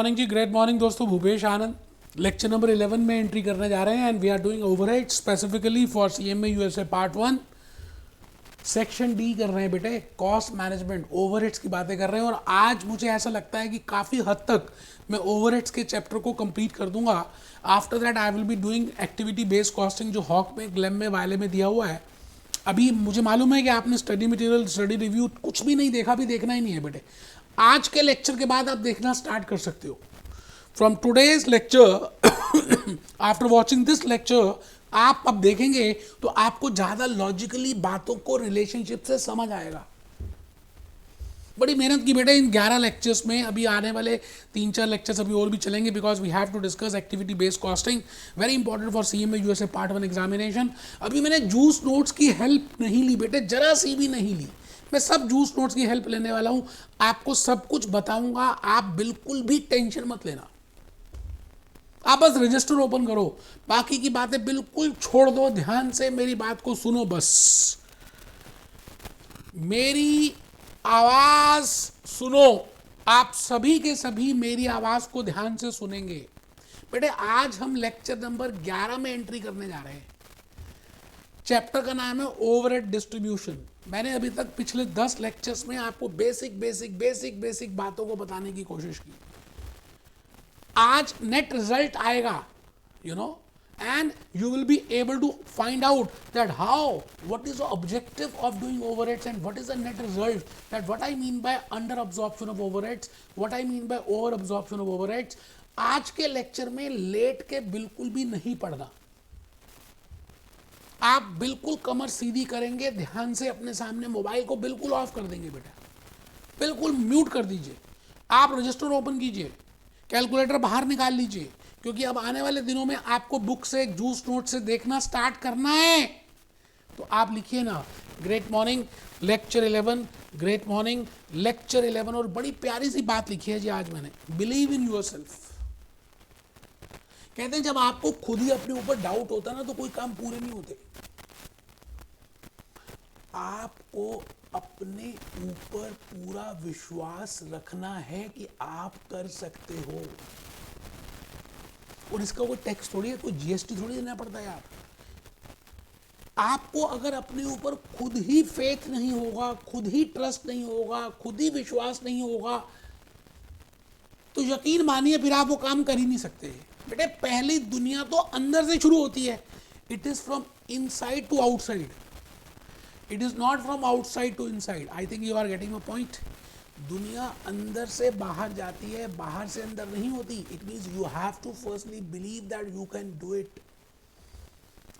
Morning जी, great morning दोस्तों। भूपेश आनंद lecture number 11 में entry करने जा रहे हैं and we are doing overhead specifically for CMA USA part 1 section D कर रहे हैं बेटे। कॉस्ट मैनेजमेंट ओवरहेड्स की बातें कर रहे हैं और आज मुझे ऐसा लगता है कि काफ़ी हद तक मैं ओवरहेड्स के चैप्टर को कंप्लीट कर दूंगा। After that I will be doing activity based costing जो हॉक में, ग्लेम में, वायले में दिया हुआ है। अभी मुझे मालूम है कि आपने स्टडी मटेरियल, स्टडी रिव्यू कुछ भी नहीं देखा, भी देखना ही नहीं है बेटे। आज के लेक्चर के बाद आप देखना स्टार्ट कर सकते हो। From today's lecture after watching this lecture आप अब देखेंगे तो आपको ज़्यादा लॉजिकली बातों को रिलेशनशिप से समझ आएगा। बड़ी मेहनत की बेटे इन 11 लेक्चर्स में। अभी आने वाले 3-4 लेक्चर्स अभी और भी चलेंगे because we have to discuss activity based costing, very important for CMA USA part 1 examination. अभी मैंने जूस नोट्स की हेल्प नहीं ली बेटे, जरा सी भी नहीं ली। मैं सब जूस नोट्स की हेल्प लेने वाला हूँ, आपको सब कुछ बताऊंगा। आप बिल्कुल भी टेंशन मत लेना, आप बस रजिस्टर ओपन करो, बाकी की बातें बिल्कुल छोड़ दो। ध्यान से मेरी बात को सुनो बस, मेरी आवाज सुनो। आप सभी के सभी मेरी आवाज को ध्यान से सुनेंगे बेटे। आज हम लेक्चर नंबर 11 में एंट्री करने जा रहे हैं। चैप्टर का नाम है ओवरहेड डिस्ट्रीब्यूशन। मैंने अभी तक पिछले 10 लेक्चर्स में आपको बेसिक बातों को बताने की कोशिश की। आज नेट रिजल्ट आएगा, you know, and you will be able to find out that what is the objective of doing overheads and what is the net result, that what I mean by under absorption of overheads, what I mean by over absorption of overheads। आज के lecture में late के बिल्कुल भी नहीं पढ़ना, आप बिल्कुल कमर सीधी करेंगे, ध्यान से अपने सामने मोबाइल को बिल्कुल ऑफ कर देंगे बेटा, बिल्कुल म्यूट कर दीजिए। आप रजिस्टर ओपन कीजिए, कैलकुलेटर बाहर निकाल लीजिए, क्योंकि अब आने वाले दिनों में आपको बुक से, जूस नोट से देखना स्टार्ट करना है। तो आप लिखिए ना, great morning lecture 11, great morning lecture 11। और बड़ी प्यारी सी बात लिखी है जी आज मैंने, बिलीव इन योरसेल्फ। कहते हैं जब आपको खुद ही अपने ऊपर डाउट होता है ना तो कोई काम पूरे नहीं होते। आपको अपने ऊपर पूरा विश्वास रखना है कि आप कर सकते हो। और इसका कोई टैक्स थोड़ी है, कोई जीएसटी थोड़ी देना पड़ता है यार। आपको अगर अपने ऊपर खुद ही फेथ नहीं होगा, खुद ही ट्रस्ट नहीं होगा, खुद ही विश्वास नहीं होगा, तो यकीन मानिए फिर आप वो काम कर ही नहीं सकते बेटे। पहली दुनिया तो अंदर से शुरू होती है। It is from inside to outside, it is not from outside to inside. I think you are getting a point. दुनिया अंदर से बाहर जाती है, बाहर से अंदर नहीं होती। It means you have to firstly believe that you can do it.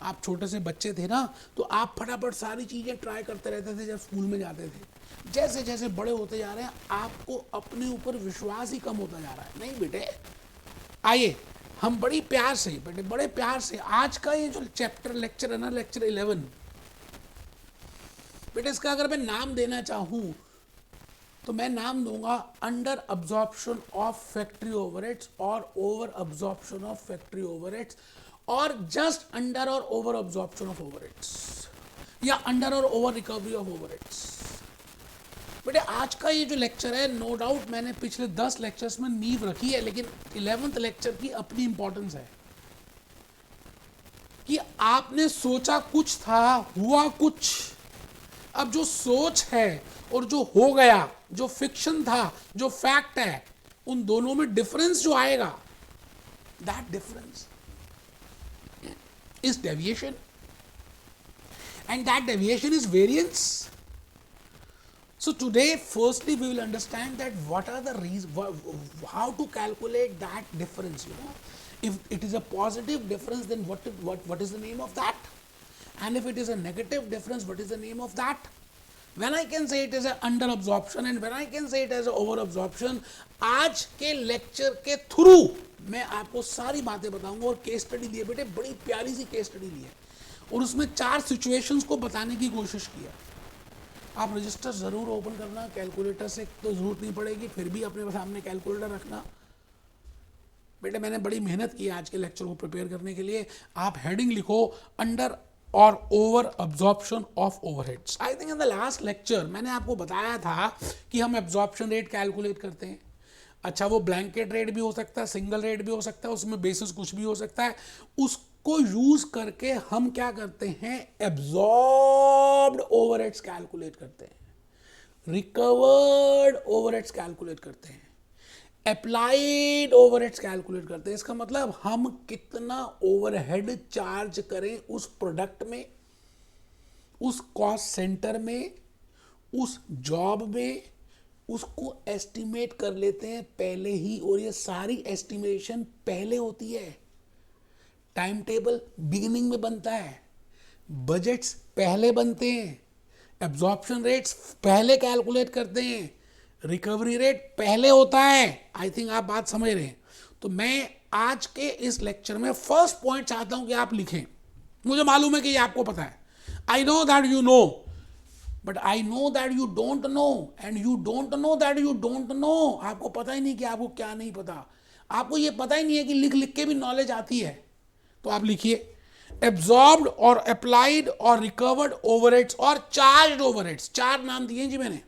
आप छोटे से बच्चे थे ना तो आप फटाफट सारी चीज़ें ट्राई करते रहते थे जब स्कूल में जाते थे। जैसे जैसे बड़े होते जा रहे हैं आपको अपने ऊपर विश्वास ही कम होता जा रहा है। नहीं बेटे, आइए हम बड़ी प्यार से बेटे, बड़े प्यार से आज का ये जो चैप्टर लेक्चर है ना, लेक्चर 11 बेटे, इसका अगर मैं नाम देना चाहूँ तो मैं नाम दूंगा under absorption of factory overheads और over absorption of factory overheads, और जस्ट अंडर और ओवर अब्जॉर्प्शन ऑफ ओवरहेड्स, या अंडर और ओवर रिकवरी ऑफ ओवरहेड्स। बेटे आज का ये जो लेक्चर है, नो डाउट मैंने पिछले 10 लेक्चर्स में नींव रखी है, लेकिन 11th लेक्चर की अपनी इंपॉर्टेंस है कि आपने सोचा कुछ था, हुआ कुछ। अब जो सोच है और जो हो गया, जो फिक्शन था, जो फैक्ट है, उन दोनों में डिफरेंस जो आएगा, that difference is deviation, and that deviation is variance. So today firstly we will understand that what are the reasons, how to calculate that difference, you know. If it is a positive difference, then what is the name of that, and if it is a negative difference, what is the name of that, when I can say it is a under absorption and when I can say it as a over absorption। आज के lecture के through मैं आपको सारी बातें बताऊंगा और case study ली है बेटे, बड़ी प्यारी सी केस स्टडी ली है और उसमें 4 सिचुएशंस को बताने की कोशिश किया। आप रजिस्टर ज़रूर ओपन करना, कैलकुलेटर से तो ज़रूरत नहीं पड़ेगी, फिर भी अपने सामने कैलकुलेटर रखना बेटे। मैंने बड़ी मेहनत की आज के लेक्चर को प्रिपेयर करने के लिए। आप हेडिंग लिखो अंडर और over absorption of overheads. I think in the last lecture मैंने आपको बताया था कि हम एब्जॉर्प्शन रेट कैलकुलेट करते हैं। अच्छा वो ब्लैंकेट रेट भी हो सकता है, सिंगल रेट भी हो सकता है, उसमें बेसिस कुछ भी हो सकता है। उसको यूज करके हम क्या करते हैं, एब्जॉर्ब्ड ओवरहेड्स कैलकुलेट करते हैं, रिकवर्ड ओवरहेड्स कैलकुलेट करते हैं, अप्लाइड ओवरहेड्स कैलकुलेट करते हैं। इसका मतलब हम कितना ओवरहेड चार्ज करें उस प्रोडक्ट में, उस कॉस्ट सेंटर में, उस जॉब में, उसको एस्टिमेट कर लेते हैं पहले ही। और ये सारी एस्टिमेशन पहले होती है, टाइम टेबल बिगिनिंग में बनता है, बजट्स पहले बनते हैं, एब्जॉर्प्शन रेट्स पहले कैलकुलेट करते हैं, रिकवरी रेट पहले होता है। आई थिंक आप बात समझ रहे हैं। तो मैं आज के इस लेक्चर में फर्स्ट पॉइंट चाहता हूं कि आप लिखें। मुझे मालूम है कि ये आपको पता है, I know that you know, but I know that you don't know, and you don't know that you don't know. आपको पता ही नहीं कि आपको क्या नहीं पता, आपको ये पता ही नहीं है कि लिख लिख के भी नॉलेज आती है। तो आप लिखिए एब्जॉर्ब्ड और अप्लाइड और रिकवर्ड ओवरहेड्स और चार्ज्ड ओवरहेड्स, चार नाम दिए जी मैंने,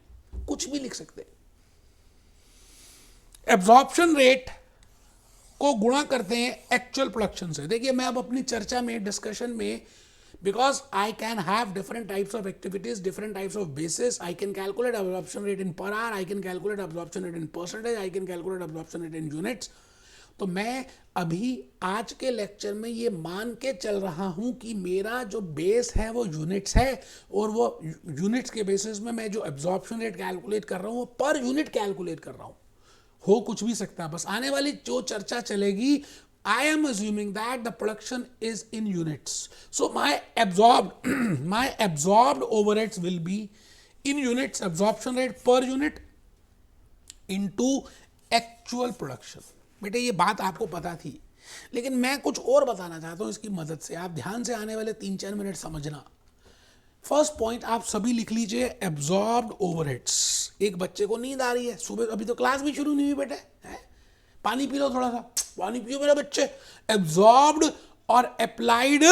कुछ भी लिख सकते। एब्जॉर्प्शन रेट को गुणा करते हैं एक्चुअल प्रोडक्शन से। देखिए मैं अब अपनी चर्चा में, डिस्कशन में, because I can have different types of activities, different types of basis, I can calculate absorption rate in per hour, I can calculate absorption rate in percentage, I can calculate absorption rate in units। तो मैं अभी आज के lecture में ये मान के चल रहा हूं कि मेरा जो बेस है वो यूनिट्स है, और वो यूनिट्स के बेसिस में मैं जो एब्जॉर्प्शन रेट कैलकुलेट कर रहा हूं वो पर यूनिट कैलकुलेट कर रहा हूं। हो कुछ भी सकता है, बस आने वाली जो चर्चा चलेगी, I am assuming that the production is in units. So my absorbed overheads will be in units, absorption rate per unit into actual production। बेटे ये बात आपको पता थी, लेकिन मैं कुछ और बताना चाहता हूँ इसकी मदद से। आप ध्यान से आने वाले 3-4 मिनट समझना। फर्स्ट पॉइंट आप सभी लिख लीजिए, एब्जॉर्ब्ड ओवरहेड्स। एक बच्चे को नींद आ रही है सुबह, अभी तो क्लास भी शुरू नहीं हुई बेटे, है? पानी पी लो, थोड़ा सा पानी पियो मेरे बच्चे। एब्जॉर्ब्ड और अप्लाइड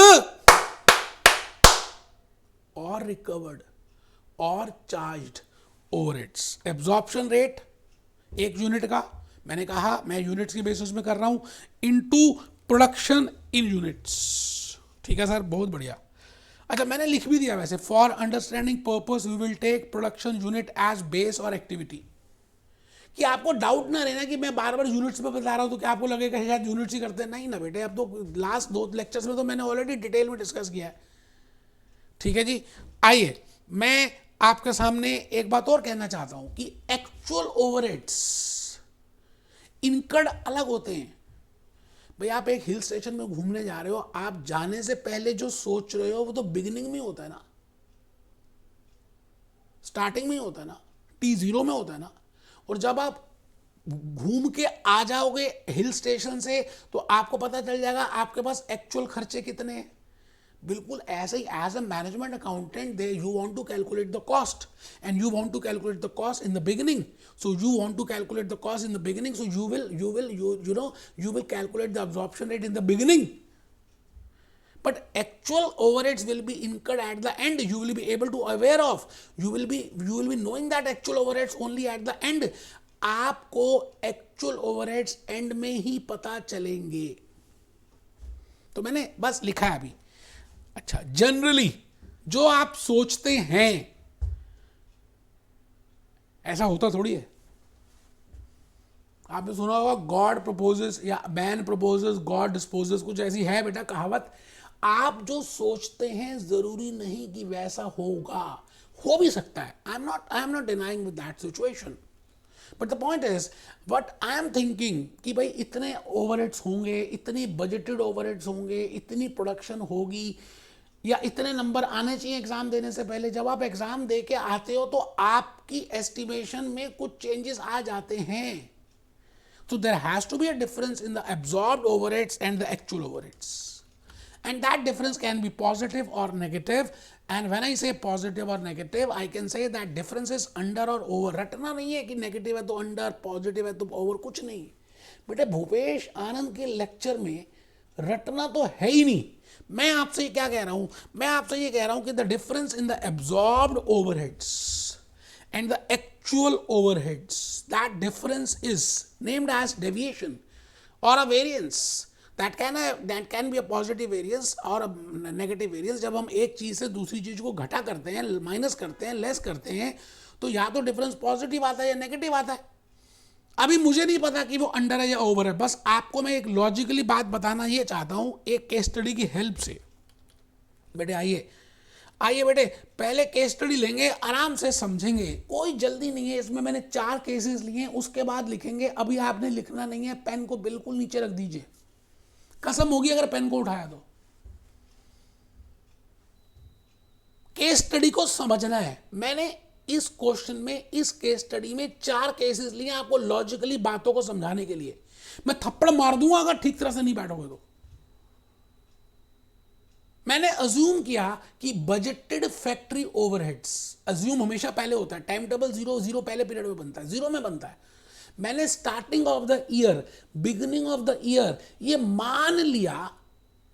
और रिकवर्ड और चार्ज्ड ओवरहेड्स। एब्जॉर्प्शन रेट एक यूनिट का, मैंने कहा मैं यूनिट्स की बेसिस में कर रहा हूं, इनटू प्रोडक्शन इन यूनिट्स। ठीक है सर, बहुत बढ़िया। अच्छा मैंने लिख भी दिया वैसे, for understanding purpose we will take production unit as base और एक्टिविटी, कि आपको डाउट ना रहना कि मैं बार बार यूनिट्स पे बता रहा हूं तो क्या आपको लगेगा शायद यूनिट्स ही करते हैं। नहीं ना बेटे, अब तो लास्ट 2 लेक्चर्स में तो मैंने ऑलरेडी डिटेल में डिस्कस किया है। ठीक है जी, आइए मैं आपके सामने एक बात और कहना चाहता हूं कि एक्चुअल ओवरहेड्स इनकर्ड अलग होते हैं। भाई आप एक हिल स्टेशन में घूमने जा रहे हो, आप जाने से पहले जो सोच रहे हो वो तो बिगिनिंग में होता है ना, स्टार्टिंग में होता है ना, T0 में होता है ना। और जब आप घूम के आ जाओगे हिल स्टेशन से तो आपको पता चल जाएगा आपके पास एक्चुअल खर्चे कितने हैं। बिल्कुल ऐसे ही as a management accountant they you want to calculate the cost, and you want to calculate the cost in the beginning. So you want to calculate the cost in the beginning, so you will calculate the absorption rate in the beginning, but actual overheads will be incurred at the end. You will be able to aware of, you will be knowing that actual overheads only at the end। आपको actual overheads and में ही पता चलेंगे। तो मैंने बस लिखा है अभी। अच्छा, जनरली जो आप सोचते हैं ऐसा होता थोड़ी है। आपने सुना होगा गॉड प्रपोजेस या मैन प्रपोजेस गॉड डिस्पोजेस, कुछ ऐसी है बेटा कहावत। आप जो सोचते हैं जरूरी नहीं कि वैसा होगा, हो भी सकता है। I am not denying with that situation, but the point is what I am thinking कि भाई इतने ओवरहेड्स होंगे, इतनी बजटेड ओवरहेड्स होंगे, इतनी प्रोडक्शन होगी, या इतने नंबर आने चाहिए एग्जाम देने से पहले। जब आप एग्जाम दे के आते हो तो आपकी एस्टिमेशन में कुछ चेंजेस आ जाते हैं। So there has to be a difference in the absorbed overheads and the actual overheads, and that difference can be positive or negative। And when I say positive or negative, I can say that difference is under or over। रटना नहीं है कि negative है तो under, positive है तो over, कुछ नहीं बेटे। भूपेश आनंद के लेक्चर में रटना तो है ही नहीं। मैं आपसे क्या कह रहा हूं, मैं आपसे ये कह रहा हूं कि the difference in the absorbed overheads and the actual overheads. That difference is named as deviation or a variance. That can be a positive variance or a negative variance. जब हम एक चीज़ से दूसरी चीज़ को घटा करते हैं, माइनस करते हैं, लेस करते हैं, तो या तो डिफरेंस पॉजिटिव आता है या नेगेटिव आता है. अभी मुझे नहीं पता कि वो अंडर है या ओवर है, बस आपको मैं एक लॉजिकली बात बताना ये चाहता हूँ एक केस स्टडी की हेल्प से. बेटे आइए बेटे, पहले केस स्टडी लेंगे, आराम से समझेंगे, कोई जल्दी नहीं है इसमें. मैंने 4 केसेस लिए हैं, उसके बाद लिखेंगे. अभी आपने लिखना नहीं है, पेन को बिल्कुल नीचे रख दीजिए. कसम होगी अगर पेन को उठाया तो. केस स्टडी को समझना है. मैंने इस क्वेश्चन में, इस केस स्टडी में 4 केसेस लिए आपको लॉजिकली बातों को समझाने के लिए. मैं थप्पड़ मार दूंगा अगर ठीक तरह से नहीं बैठोगे तो. मैंने अज्यूम किया कि बजटेड फैक्ट्री ओवरहेड्स, अज्यूम हमेशा पहले होता है, टाइम टेबल 0 पहले पीरियड में बनता है, 0 में बनता है. मैंने starting of the year, beginning of the year ये मान लिया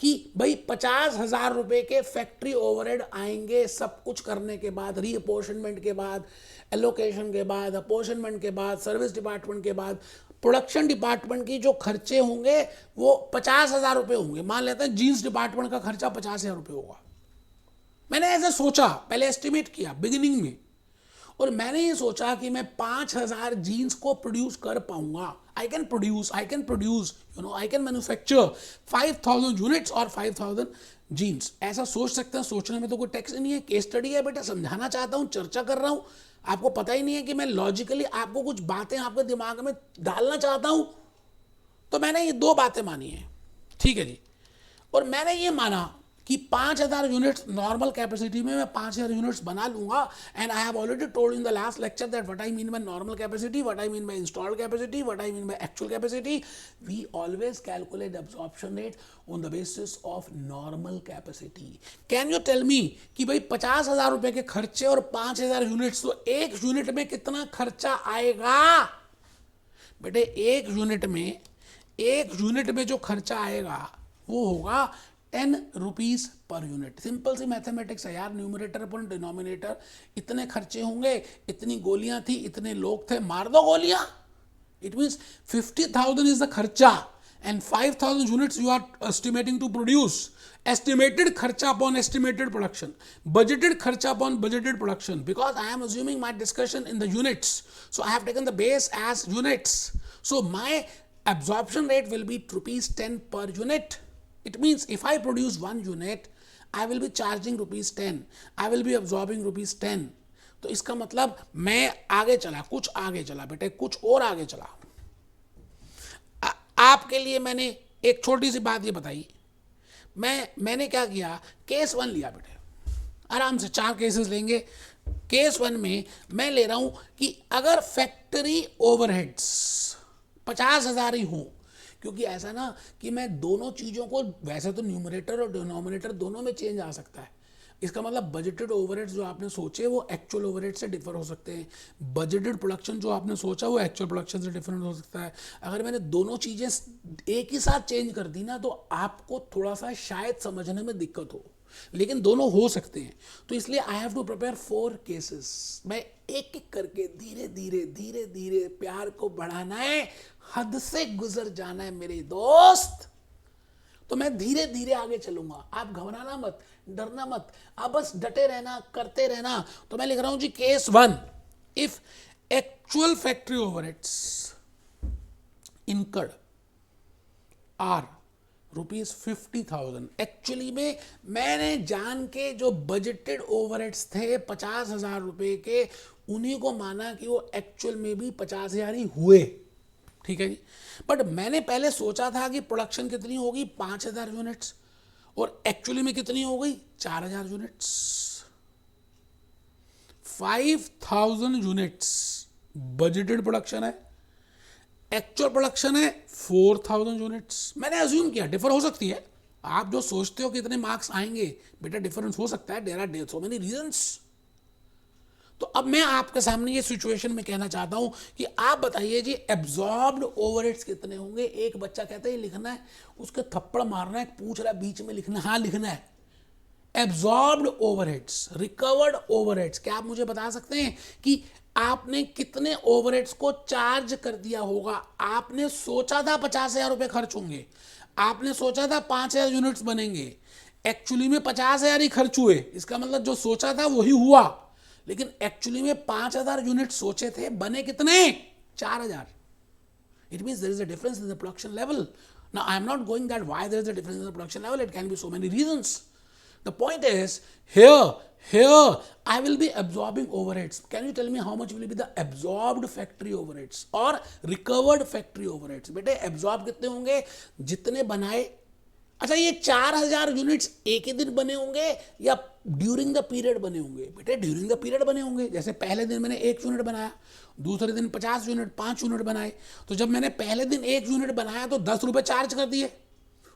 कि भाई 50,000 रुपए के फैक्ट्री ओवरहेड आएंगे सब कुछ करने के बाद, रीअपोर्शनमेंट के बाद, एलोकेशन के बाद, अपोर्शनमेंट के बाद, सर्विस डिपार्टमेंट के बाद, प्रोडक्शन डिपार्टमेंट की जो खर्चे होंगे वो 50,000 रुपये होंगे. मान लेते हैं जीन्स डिपार्टमेंट का खर्चा 50,000 रुपये होगा. मैंने ऐसे सोचा, पहले एस्टिमेट किया बिगिनिंग में, और मैंने ये सोचा कि मैं 5,000 जीन्स को प्रोड्यूस कर पाऊंगा. I can produce I can manufacture 5,000 units और 5,000 जीन्स. ऐसा सोच सकते हैं, सोचने में तो कोई टैक्स नहीं है. केस स्टडी है बेटा, समझाना चाहता हूँ, चर्चा कर रहा हूँ. आपको पता ही नहीं है कि मैं लॉजिकली आपको कुछ बातें आपके दिमाग में डालना चाहता हूं. तो मैंने ये 2 बातें मानी है, ठीक है जी. और मैंने ये माना कि 5,000 यूनिट्स नॉर्मल कैपेसिटी में मैं 5,000 यूनिट्स बना लूंगा. And I have already told in the last lecture that what I mean by normal capacity, what I mean by installed capacity, what I mean by actual capacity. We always calculate absorption rate on the basis of normal capacity. Can you tell me कि भाई 50,000 रुपए के खर्चे और 5,000 units, तो एक unit में कितना खर्चा आएगा बेटे? एक यूनिट में जो खर्चा आएगा वो होगा 10 रुपीज पर यूनिट. सिंपल सी मैथमेटिक्स है यार, न्यूमरेटर अपन डिनोमिनेटर. इतने खर्चे होंगे, इतनी गोलियां थी, इतने लोग थे, मार दो गोलियां. इट मीन्स 50,000 इज द खर्चा and 5,000 units you are estimating to produce. Estimated kharcha upon estimated production, budgeted kharcha upon budgeted production, because I am assuming my discussion in the units, so I have taken the base as units. So my absorption rate will be rupees 10 per unit. It means if I produce 1 unit, I will be charging rupees 10, I will be absorbing rupees 10. तो इसका मतलब मैं आगे चला, कुछ आगे चला बेटे, कुछ और आगे चला. आपके लिए मैंने एक छोटी सी बात ये बताई. मैंने क्या किया, केस 1 लिया बेटे, आराम से 4 केसेस लेंगे. केस 1 में मैं ले रहा हूं कि अगर फैक्ट्री ओवरहेड्स 50,000 ही हो, क्योंकि ऐसा ना कि मैं दोनों चीज़ों को, वैसे तो न्यूमरेटर और डिनोमिनेटर दोनों में चेंज आ सकता है. इसका मतलब बजटेड ओवरहेड्स जो आपने सोचे वो एक्चुअल ओवरहेड से डिफर हो सकते हैं. बजटेड प्रोडक्शन जो आपने सोचा वो एक्चुअल प्रोडक्शन से डिफरेंट हो सकता है. अगर मैंने दोनों चीज़ें एक ही साथ चेंज कर दी ना, तो आपको थोड़ा सा शायद समझने में दिक्कत हो, लेकिन दोनों हो सकते हैं. तो इसलिए I have to prepare 4 cases. मैं एक एक करके धीरे धीरे प्यार को बढ़ाना है, हद से गुजर जाना है मेरे दोस्त. तो मैं धीरे धीरे आगे चलूंगा, आप घबराना मत, डरना मत, आप बस डटे रहना, करते रहना. तो मैं लिख रहा हूं जी case 1, if actual factory overheads incurred are ₹50,000. Actually में मैंने जान के जो बजटेड ओवरहेड्स थे 50,000 रुपए के, उन्हीं को माना कि वो एक्चुअल में भी 50,000 ही हुए. ठीक है जी. बट मैंने पहले सोचा था कि प्रोडक्शन कितनी होगी, 5,000 यूनिट्स, और एक्चुअली में कितनी हो गई, 4,000 यूनिट्स. 5,000 यूनिट्स बजटेड प्रोडक्शन है, एक्चुअल प्रोडक्शन है 4,000 यूनिट्स. मैंने अज्यूम किया, डिफर हो सकती है, आप जो सोचते हो कितने मार्क्स आएंगे बेटा, डिफरेंस हो सकता है. There are so many reasons. तो अब मैं आपके सामने ये सिचुएशन में कहना चाहता हूं कि आप बताइए जी एब्जॉर्ब्ड ओवरहेड्स कितने होंगे. एक बच्चा कहता है ये लिखना है, उसके थप्पड़ मारना है, पूछ रहा है बीच में लिखना, हाँ लिखना है. Absorbed overheads, recovered overheads. क्या आप मुझे बता सकते हैं कि आपने कितने ओवरहेड्स को चार्ज कर दिया होगा? आपने सोचा था 50,000 रुपये खर्च होंगे, आपने सोचा था 5,000 यूनिट्स बनेंगे, एक्चुअली में 50,000 ही खर्च हुए। इसका मतलब जो सोचा था वही हुआ, लेकिन एक्चुअली में 5,000 यूनिट सोचे थे, बने कितने? 4,000। It means there is a difference in the production level. Now, I am not going that why there is a difference in the production level. It can be so many reasons. The point is, here, I will be absorbing overheads. Can you tell me how much will be the absorbed factory overheads or recovered factory overheads? बेटे absorb कितने होंगे? जितने बनाए। अच्छा, ये 4,000 units एक ही दिन बने होंगे या ड्यूरिंग द पीरियड बने होंगे? बेटे ड्यूरिंग द पीरियड बने होंगे। जैसे पहले दिन मैंने 1 यूनिट बनाया, दूसरे दिन 50 यूनिट, 5 यूनिट बनाए। तो जब मैंने पहले दिन 1 यूनिट बनाया तो 10 रुपये चार्ज कर दिए,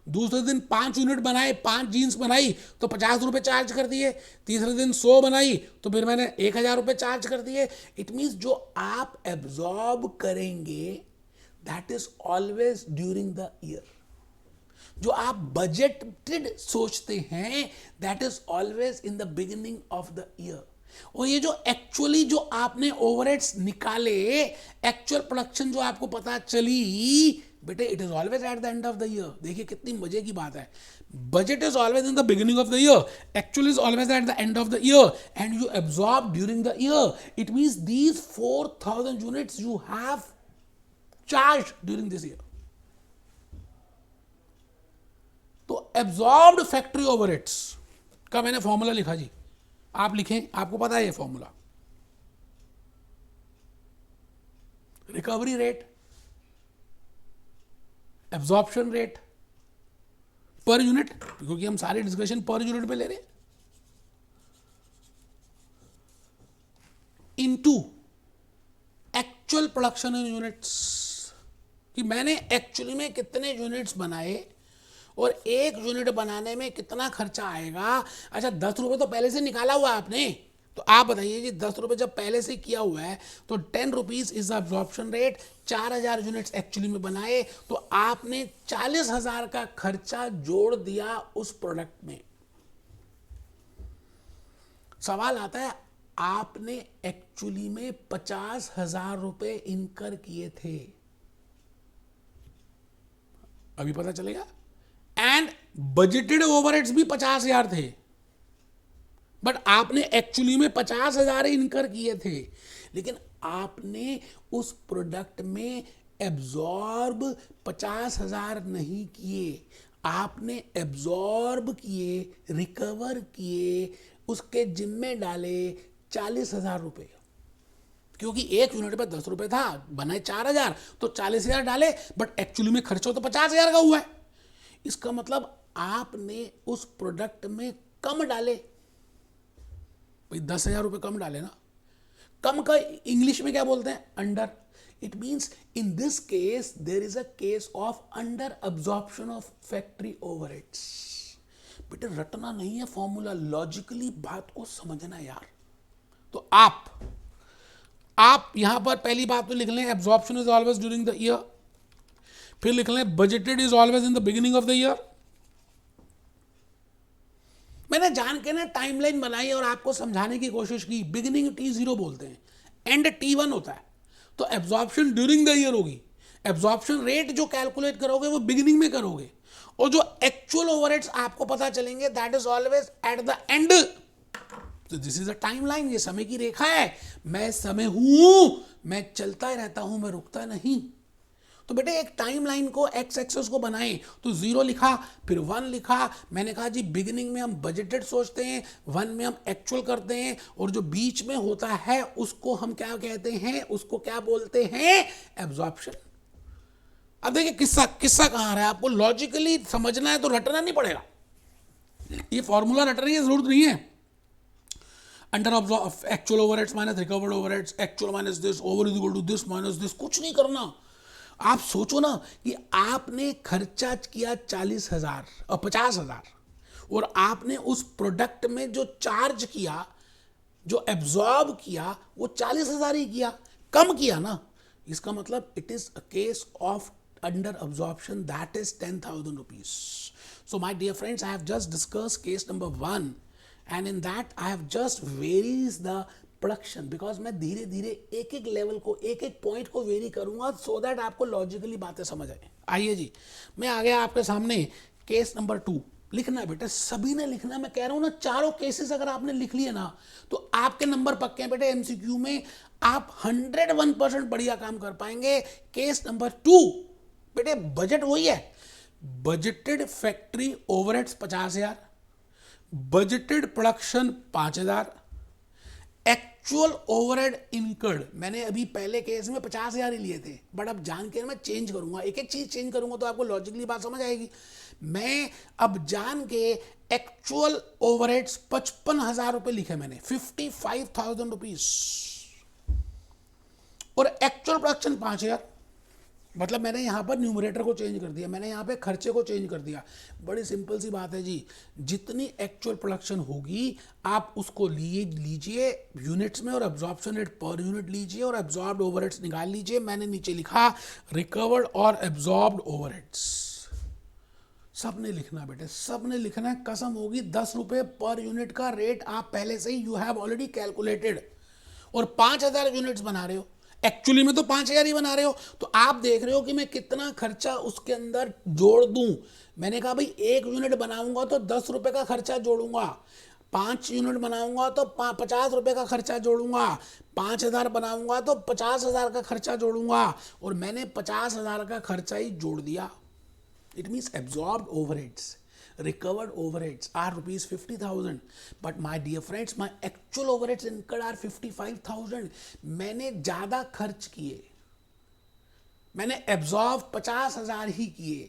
दूसरे दिन 5 यूनिट बनाए, 5 जीन्स बनाई तो 50 रुपये चार्ज कर दिए, तीसरे दिन 100 बनाई तो फिर मैंने 1,000 रुपये चार्ज कर दिए। इट मीन्स जो आप एब्जॉर्ब करेंगे that is always during the year. जो आप बजटेड सोचते हैं that is always in the beginning of the year. और ये जो एक्चुअली जो आपने ओवरहेड्स निकाले, एक्चुअल प्रोडक्शन जो आपको पता चली, बेटे it is always at the end of the year. देखिए कितनी मजे की बात है। Budget is always in the beginning of the year, actual is always at the end of the year and you absorb during the year. It means these 4,000 units you have charge during this year. तो absorbed factory overheads का मैंने formula लिखा जी, आप लिखें, आपको पता है ये formula. Recovery rate, absorption rate per unit, क्योंकि हम सारी डिस्कशन पर यूनिट पे ले रहे हैं, इनटू एक्चुअल प्रोडक्शन इन यूनिट्स, कि मैंने एक्चुअली में कितने यूनिट्स बनाए और 1 यूनिट बनाने में कितना खर्चा आएगा। अच्छा, 10 रुपये तो पहले से निकाला हुआ है आपने, तो आप बताइए जी 10 रुपये जब पहले से किया हुआ है तो 10 rupees is absorption rate. 4,000 units actually में बनाए तो आपने 40,000 का खर्चा जोड़ दिया उस प्रोडक्ट में। सवाल आता है, आपने एक्चुअली में 50,000 रुपये इनकर किए थे, अभी पता चलेगा। एंड बजटेड ओवरहेड्स भी 50,000 थे, बट आपने एक्चुअली में 50,000 इनकर किए थे, लेकिन आपने उस प्रोडक्ट में एब्जॉर्ब 50,000 नहीं किए, आपने एब्जॉर्ब किए, रिकवर किए, उसके जिम्मे डाले 40,000 रुपये। क्योंकि 1 यूनिट पे 10 रुपये था, बनाए 4,000 तो 40,000 डाले, बट एक्चुअली में खर्चा तो 50,000 का हुआ है। इसका मतलब आपने उस प्रोडक्ट में कम डाले, भाई 10,000 रुपये कम डाले ना। कम का इंग्लिश में क्या बोलते हैं? Under. It means in this case there is a case of under absorption of factory overheads. बेटे रटना नहीं है फॉर्मूला, लॉजिकली बात को समझना यार। तो आप यहां पर पहली बात तो लिख लें, absorption is always during the year. फिर लिख लें budgeted is always in the beginning of the year. मैंने जान के ना टाइमलाइन बनाई और आपको समझाने की कोशिश की। बिगिनिंग T0 बोलते हैं, एंड T1 होता है, तो एब्जॉर्प्शन ड्यूरिंग द ईयर होगी। एब्जॉर्प्शन रेट जो कैलकुलेट करोगे वो बिगिनिंग में करोगे, और जो एक्चुअल ओवरहेड्स आपको पता चलेंगे that is always at the end. तो दिस इज अ टाइमलाइन, ये समय की रेखा है। मैं समय हूं, मैं चलता ही रहता हूं, मैं रुकता नहीं। तो बेटे एक टाइमलाइन को एक्स एक्सेस को बनाएं, तो 0 लिखा, फिर 1 लिखा। मैंने कहा जी बिगिनिंग में हम बजटेड सोचते हैं, 1 में हम एक्चुअल करते हैं, और जो बीच में होता है उसको हम क्या कहते हैं, उसको क्या बोलते हैं? एब्जॉर्प्शन। अब देखिए किस्सा कहाँ रहा है, आपको लॉजिकली समझना है तो रटना नहीं पड़ेगा। ये फॉर्मूला रटने की जरूरत नहीं है। Under actual overheads minus recovered overheads, actual minus this, over is equal to this minus this, कुछ नहीं करना। आप सोचो ना कि आपने खर्चा किया 40,000 और 50,000, और आपने उस प्रोडक्ट में जो चार्ज किया, जो एब्जॉर्ब किया, वो 40,000 ही किया, कम किया ना। इसका मतलब it is a case of under absorption, that is 10,000 rupees. So my dear friends, I have just discussed case number 1 and in that I have just varies the production, because मैं धीरे धीरे एक एक लेवल को, एक एक point को very करूंगा सो दैट आपको लॉजिकली बातें समझ आए। आइए जी, मैं आ गया आपके सामने केस नंबर 2। लिखना है बेटे, सभी ने लिखना है। मैं कह रहा हूं ना, चारों केसेस अगर आपने लिख लिए ना तो आपके नंबर पक्के हैं बेटे। एमसीक्यू में आप 101% बढ़िया काम कर पाएंगे। केस नंबर 2 बेटे, बजट वही है, budgeted factory overheads 50,000, budgeted production 5,000, actual overhead incurred. मैंने अभी पहले केस में 50,000 ही लिए थे, बट अब जान के मैं चेंज करूंगा, एक एक चीज चेंज करूंगा तो आपको लॉजिकली बात समझ आएगी। मैं अब जान के एक्चुअल ओवरहेड्स 55,000 रुपए लिखे मैंने, 55,000 रुपीज, और एक्चुअल प्रोडक्शन 5,000। मतलब मैंने यहां पर न्यूमरेटर को चेंज कर दिया, मैंने यहां पे खर्चे को चेंज कर दिया। बड़ी सिंपल सी बात है जी, जितनी एक्चुअल प्रोडक्शन होगी आप उसको लीजिए यूनिट्स में, और एब्जॉर्प्शन रेट पर यूनिट लीजिए, और एब्जॉर्ब्ड ओवरहेड्स निकाल लीजिए। मैंने नीचे लिखा रिकवर्ड और एब्जॉर्ब्ड ओवरहेड्स। सबने लिखना बेटे, सबने लिखना है। कसम होगी 10 रुपए पर यूनिट का रेट आप पहले से ही यू हैव ऑलरेडी कैलकुलेटेड, और 5,000 यूनिट्स बना रहे हो। एक्चुअली में तो 5,000 ही बना रहे हो, तो आप देख रहे हो कि मैं कितना खर्चा उसके अंदर जोड़ दूं। मैंने कहा भाई 1 यूनिट बनाऊंगा तो 10 रुपए का खर्चा जोड़ूंगा, 5 यूनिट बनाऊंगा तो 50 रुपए का खर्चा जोड़ूंगा, 5,000 बनाऊंगा तो 50,000 का खर्चा जोड़ूंगा, और मैंने 50,000 का खर्चा ही जोड़ दिया। It means absorbed overheads, recovered overheads are rupees 50,000. But my dear friends, my actual overheads incurred are 55,000. मैंने ज़्यादा खर्च किए, मैंने एब्जॉर्व 50,000 ही किए।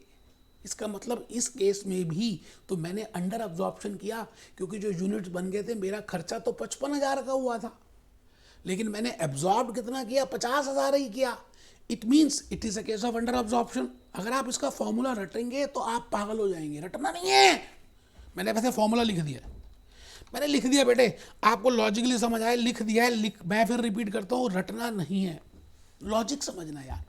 इसका मतलब इस केस में भी तो मैंने अंडर एब्जॉर्प्शन किया, क्योंकि जो यूनिट्स बन गए थे मेरा खर्चा तो 55,000 का हुआ था, लेकिन मैंने एब्जॉर्ब कितना किया, 50,000 ही किया। It means it is a case of under absorption. अगर आप इसका फॉर्मूला रटेंगे तो आप पागल हो जाएंगे। रटना नहीं है, मैंने वैसे फॉर्मूला लिख दिया, मैंने लिख दिया बेटे, आपको लॉजिकली समझ आए, लिख दिया है। मैं फिर रिपीट करता हूँ, रटना नहीं है, लॉजिक समझना यार।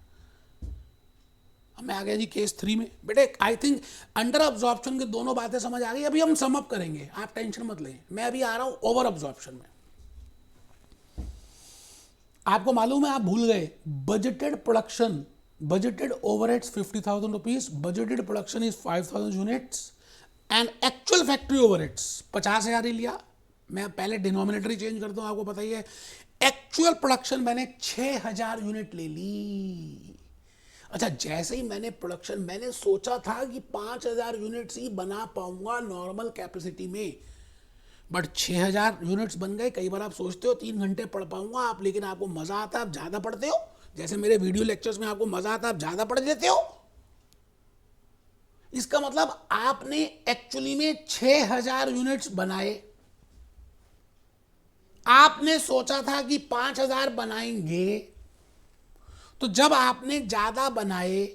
मैं आ गया जी केस 3 में। बेटे आई थिंक अंडर एब्जॉर्प्शन की दोनों बातें समझ आ गई। अभी हम सम अप करेंगे, आप टेंशन मत लें। मैं अभी आ रहा हूँ ओवर एब्जॉर्प्शन में। आपको मालूम है, आप भूल गए, budgeted production, budgeted overheads 50,000 rupees, budgeted production is 5,000 units, and actual factory overheads 50,000 ही लिया। मैं पहले डिनोमिनेटर ही चेंज करता हूं, आपको पता ही है। एक्चुअल प्रोडक्शन मैंने 6,000 यूनिट ले ली। अच्छा, जैसे ही मैंने प्रोडक्शन, मैंने सोचा था कि 5,000 यूनिट्स ही बना पाऊंगा नॉर्मल कैपेसिटी में, बट 6,000 यूनिट्स बन गए। कई बार आप सोचते हो 3 घंटे पढ़ पाऊंगा आप, लेकिन आपको मजा आता है, आप ज्यादा पढ़ते हो। जैसे मेरे वीडियो लेक्चर्स में आपको मजा आता है, आप ज्यादा पढ़ लेते हो। इसका मतलब आपने एक्चुअली में 6,000 यूनिट्स बनाए। आपने सोचा था कि 5,000 बनाएंगे, तो जब आपने ज्यादा बनाए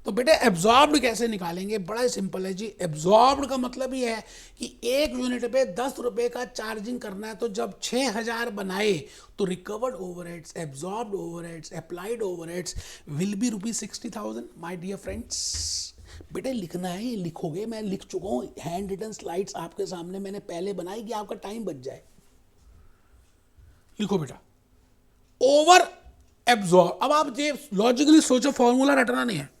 तो बेटे एब्जॉर्ब्ड कैसे निकालेंगे? बड़ा ही सिंपल है जी। एब्जॉर्ब्ड का मतलब ये है कि 1 यूनिट पे 10 रुपए का चार्जिंग करना है, तो जब 6,000 बनाए तो recovered overheads, absorbed overheads, applied overheads will be ₹60,000। My dear friends, बेटे लिखना है, लिखोगे, मैं लिख चुका हूँ, हैंड रिटन स्लाइड्स आपके सामने मैंने पहले बनाई कि आपका टाइम बच जाए। लिखो बेटा, ओवर एब्जॉर्ब। अब आप ये लॉजिकली सोचो, फॉर्मूला रटना नहीं है।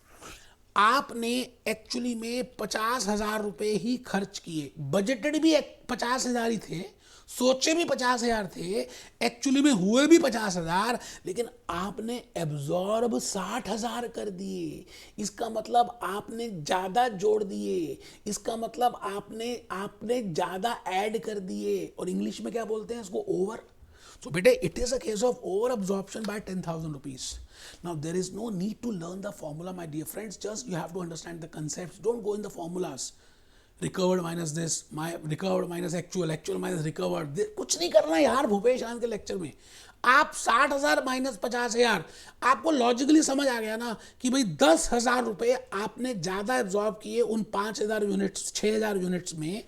आपने एक्चुअली में 50,000 रुपए ही खर्च किए, बजटेड भी 50,000 ही थे, सोचे भी 50,000 थे, एक्चुअली में हुए भी 50,000, लेकिन आपने एब्जॉर्ब 60,000 कर दिए। इसका मतलब आपने ज्यादा जोड़ दिए, इसका मतलब आपने ज्यादा ऐड कर दिए, और इंग्लिश में क्या बोलते हैं इसको? Over. So, beta, it is a case of over absorption by 10,000 rupees. Now, there is no need to learn the formula, my dear friends. Just you have to understand the concepts. Don't go in the formulas. Recovered minus this, my recovered minus actual, actual minus recovered. कुछ नहीं करना यार भूपेश आनंद के lecture में। आप 60,000 minus 50,000, आपको logically समझ आ गया ना कि भाई 10,000 रुपए आपने ज्यादा एब्जॉर्ब किए उन 5,000 यूनिट्स, 6,000 यूनिट्स में।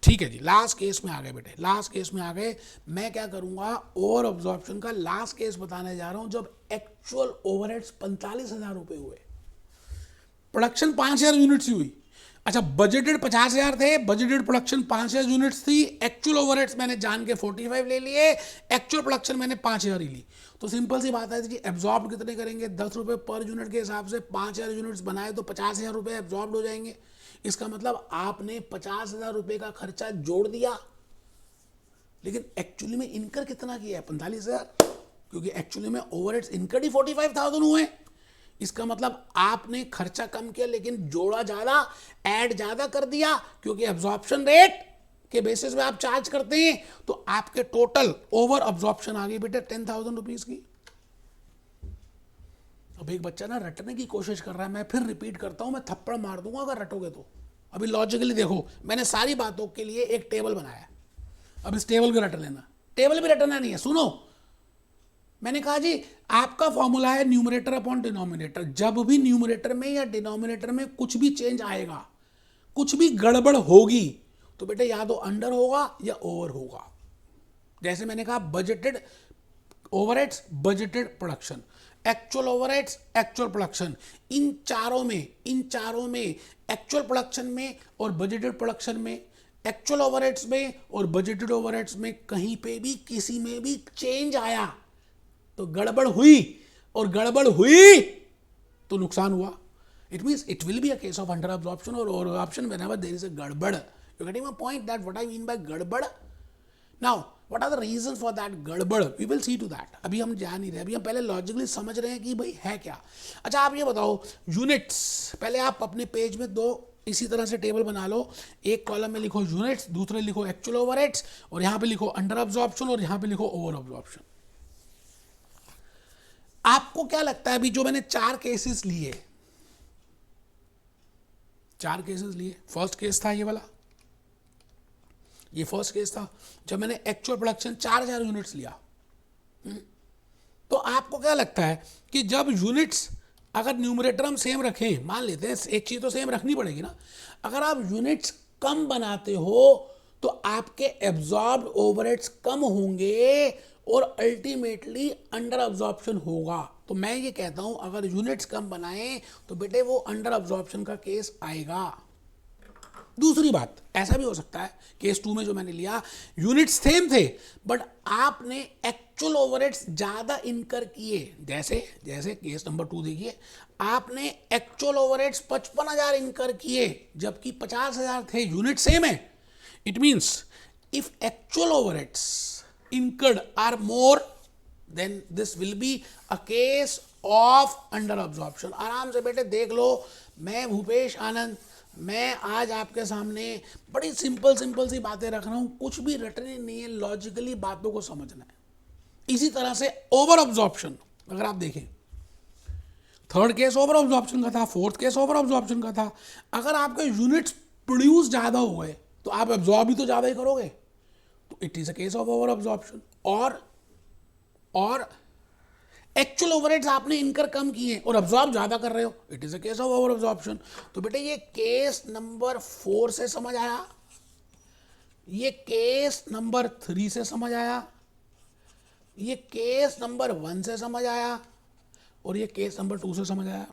ठीक है जी, लास्ट केस में आ गए बेटे, लास्ट केस में आ गए। मैं क्या करूंगा, ओवर अब्जॉर्प्शन का लास्ट केस बताने जा रहा हूं, जब एक्चुअल ओवरहेड्स 45,000 रुपए हुए, प्रोडक्शन 5,000 यूनिट्स ही हुई। अच्छा, बजटेड 50,000 थे, बजटेड प्रोडक्शन 5,000 यूनिट्स थी, एक्चुअल ओवरहेड्स मैंने जान के 45 ले लिए, एक्चुअल प्रोडक्शन मैंने 5,000 ही ली। तो सिंपल सी बात है जी, एब्जॉर्ब कितने करेंगे? 10 रुपये पर यूनिट के हिसाब से 5,000 यूनिट्स बनाए तो 50,000 रुपये एब्जॉर्ब हो जाएंगे। इसका मतलब आपने 50,000 रुपये का खर्चा जोड़ दिया, लेकिन एक्चुअली में इनकर कितना किया है? 45,000, क्योंकि एक्चुअली में ओवरहेड्स इनकर ही 45,000 हुए। इसका मतलब आपने खर्चा कम किया लेकिन जोड़ा ज्यादा, ऐड ज्यादा कर दिया, क्योंकि एब्जॉर्प्शन रेट के बेसिस पे आप चार्ज करते हैं। तो आपके टोटल ओवर अब्जॉर्प्शन आ गई बेटे 10,000 रुपीज की। अब एक बच्चा ना रटने की कोशिश कर रहा है, मैं फिर रिपीट करता हूं, मैं थप्पड़ मार दूंगा अगर रटोगे तो। अभी लॉजिकली देखो, मैंने सारी बातों के लिए एक टेबल बनाया, अब इस टेबल को रट लेना। टेबल भी रटना नहीं है, सुनो। मैंने कहा जी आपका फॉर्मूला है न्यूमरेटर अपॉन डिनोमिनेटर। जब भी न्यूमरेटर में या डिनोमिनेटर में कुछ भी चेंज आएगा, कुछ भी गड़बड़ होगी, तो बेटे या तो अंडर होगा या ओवर होगा। जैसे मैंने कहा budgeted overheads, budgeted production, actual overheads, actual production, इन चारों में एक्चुअल प्रोडक्शन में और बजटेड प्रोडक्शन में, एक्चुअल ओवरहेड्स में और बजटेड ओवरहेड्स में कहीं पे भी किसी में भी चेंज आया तो गड़बड़ हुई, और गड़बड़ हुई तो नुकसान हुआ। It means it will be a case of under absorption और over absorption whenever there is a गड़बड़। You getting my point that what I mean by गड़बड़? Now what are the reason for that गड़बड़? We will see to that. अभी हम जा नहीं रहे, अभी हम पहले लॉजिकली समझ रहे हैं कि भाई है क्या। अच्छा आप ये बताओ, यूनिट्स, पहले आप अपने पेज में दो इसी तरह से टेबल बना लो। एक कॉलम में लिखो यूनिट्स, दूसरे लिखो एक्चुअल ओवरहेड्स, और यहां पे लिखो अंडर अब्जॉर्प्शन और यहां पे लिखो ओवर अब्जॉर्प्शन। आपको क्या लगता है अभी जो मैंने 4 केसेस लिए, फर्स्ट केस था ये वाला, ये फर्स्ट केस था जब मैंने एक्चुअल प्रोडक्शन 4,000 यूनिट्स लिया। तो आपको क्या लगता है कि जब यूनिट्स अगर न्यूमरेटर हम सेम रखें, मान लेते हैं एक चीज तो सेम रखनी पड़ेगी ना, अगर आप यूनिट्स कम बनाते हो तो आपके एब्जॉर्ब्ड ओवरहेड्स कम होंगे और अल्टीमेटली अंडर अब्जॉर्प्शन होगा। तो मैं ये कहता हूं अगर यूनिट्स कम बनाएं तो बेटे वो अंडर अब्जॉर्प्शन का केस आएगा। दूसरी बात, ऐसा भी हो सकता है केस 2 में जो मैंने लिया, यूनिट्स सेम थे बट आपने एक्चुअल ओवरहेड्स ज्यादा इनकर किए। जैसे केस नंबर 2 देखिए, आपने एक्चुअल ओवरहेड्स 55,000 इनकर किए जबकि 50,000 थे, यूनिट सेम है। It means if actual overheads incurred are more, then this will be a case of under absorption। आराम से बेटे देख लो, मैं भूपेश आनंद, मैं आज आपके सामने बड़ी सिंपल सी बातें रख रहा हूं, कुछ भी रटनी नहीं है, लॉजिकली बातों को समझना है। इसी तरह से ओवर अब्जॉर्प्शन अगर आप देखें, थर्ड केस ओवर अब्जॉर्प्शन का था, फोर्थ केस ओवर अब्जॉर्प्शन का था। अगर आपके यूनिट्स प्रोड्यूस ज्यादा हो गए तो आप एब्जॉर्ब भी तो ज्यादा ही करोगे, तो it is a case of over absorption. और एक्चुअल ओवरहेड्स आपने इनकर कम किए और अब्जॉर्ब ज्यादा कर रहे हो, it is a case of over absorption. तो बेटे ये केस नंबर 4 से समझ आया, ये केस नंबर 3 से समझ आया, ये केस नंबर 1 से समझ आया, और ये केस नंबर 2 से समझ आया।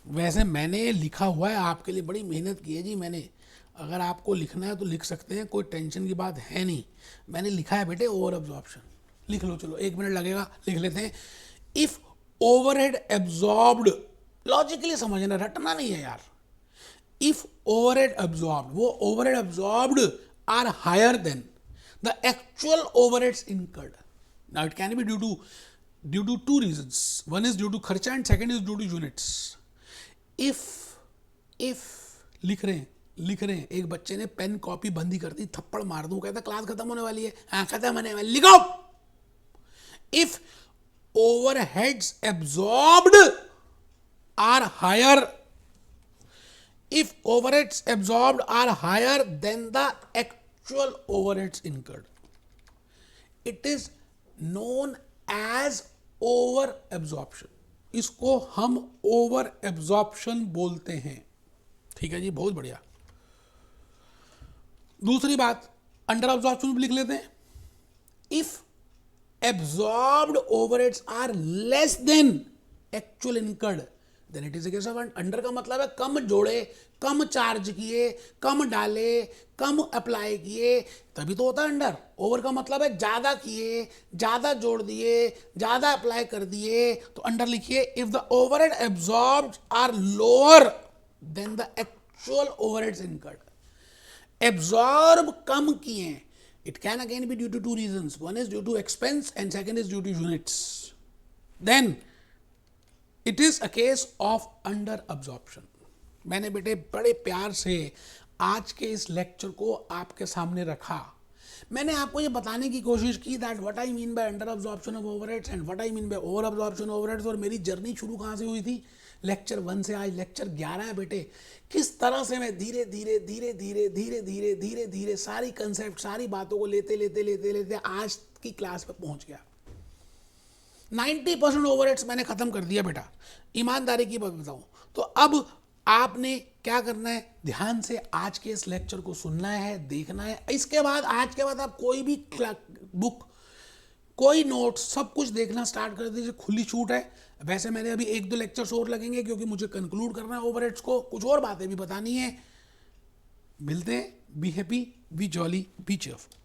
वैसे मैंने लिखा हुआ है आपके लिए, बड़ी मेहनत की है जी मैंने। अगर आपको लिखना है तो लिख सकते हैं, कोई टेंशन की बात है नहीं। मैंने लिखा है बेटे ओवर अब्जॉर्प्शन, लिख लो। चलो 1 मिनट लगेगा, लिख लेते हैं। इफ ओवरहेड एब्जॉर्ब्ड, लॉजिकली समझना, रटना नहीं है यार। इफ ओवरहेड एब्जॉर्ब्ड, वो overhead absorbed are higher then the actual overheads incurred. Now it can be due to 2 reasons. One is due to खर्चा and second is due to units. If लिख रहे हैं, एक बच्चे ने पेन कॉपी बंदी कर दी, थप्पड़ मार दूं, कहता क्लास खत्म होने वाली है। हाँ खत्म होने वाली, लिखो। If overheads absorbed are higher, if overheads absorbed are higher then the actual overheads incurred, it is known as over absorption. इसको हम ओवर एब्जॉर्प्शन बोलते हैं। ठीक है जी, बहुत बढ़िया। दूसरी बात, अंडर एब्जॉर्प्शन भी लिख लेते हैं। If absorbed overheads are less than actual incurred then it is a case of under का मतलब है कम जोड़े, कम चार्ज किए, कम डाले, कम अप्लाई किए, तभी तो होता है अंडर। ओवर का मतलब है ज्यादा किए, ज्यादा जोड़ दिए, ज्यादा अप्लाई कर दिए, तो अंडर लिखिए। If the overhead absorbed are lower than the actual overheads incurred, absorb कम किए, it can again be due to two reasons. One is due to expense and second is due to units. Then it is a case of under absorption. मैंने बेटे बड़े प्यार से आज के इस लेक्चर को आपके सामने रखा। मैंने आपको ये बताने की कोशिश की that what I mean by under absorption of overheads and what I mean bye over absorption of overheads. और मेरी जर्नी शुरू कहाँ से हुई थी? लेक्चर 1 से आज लेक्चर 11 है बेटे। किस तरह से मैं धीरे धीरे धीरे धीरे धीरे धीरे धीरे धीरे सारी कंसेप्ट, सारी बातों को लेते लेते लेते लेते आज की क्लास पे पहुंच गया। 90% ओवरहेड्स मैंने खत्म कर दिया बेटा, ईमानदारी की बात बताऊं तो। अब आपने क्या करना है? ध्यान से आज के इस लेक्चर को सुनना है, देखना है। इसके बाद आज के बाद आप कोई भी बुक, कोई नोट, सब कुछ देखना स्टार्ट कर दीजिए, खुली छूट है। वैसे मैंने अभी 1-2 लेक्चर्स और लगेंगे क्योंकि मुझे कंक्लूड करना है ओवरहेड्स को, कुछ और बातें भी बतानी है। मिलते हैं। Be happy, be jolly, be cheerful.